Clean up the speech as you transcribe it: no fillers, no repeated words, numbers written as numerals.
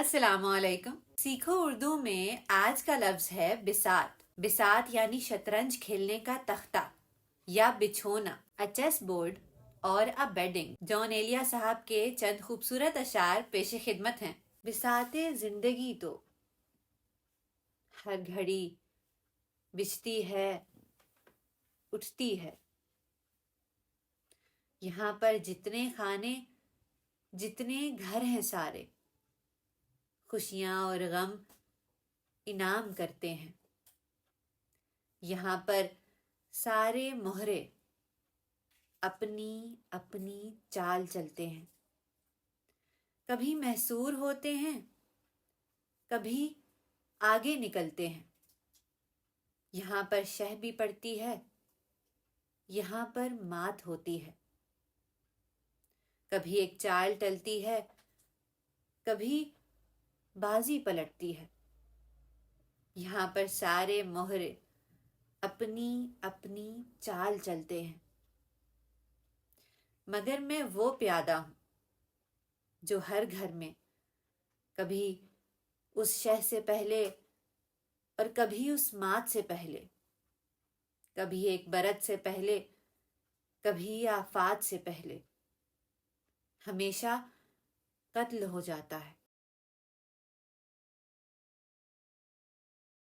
السلام علیکم. سیکھو اردو میں آج کا لفظ ہے بساط. بساط یعنی شطرنج کھیلنے کا تختہ یا بچھونا، a chess board اور a bedding. جان ایلیا صاحب کے چند خوبصورت اشعار پیش خدمت ہیں. بساط زندگی تو ہر گھڑی بچھتی ہے، اٹھتی ہے. یہاں پر جتنے خانے، جتنے گھر ہیں سارے، خوشیاں اور غم انعام کرتے ہیں. یہاں پر سارے مہرے اپنی اپنی چال چلتے ہیں. کبھی محصور ہوتے ہیں، کبھی آگے نکلتے ہیں. یہاں پر شہ بھی پڑتی ہے، یہاں پر مات ہوتی ہے. کبھی ایک چال ٹلتی ہے، کبھی بازی پلٹتی ہے. یہاں پر سارے مہرے اپنی اپنی چال چلتے ہیں. مگر میں وہ پیادہ ہوں جو ہر گھر میں کبھی اس شہ سے پہلے اور کبھی اس مات سے پہلے، کبھی ایک برت سے پہلے، کبھی آفات سے پہلے، ہمیشہ قتل ہو جاتا ہے.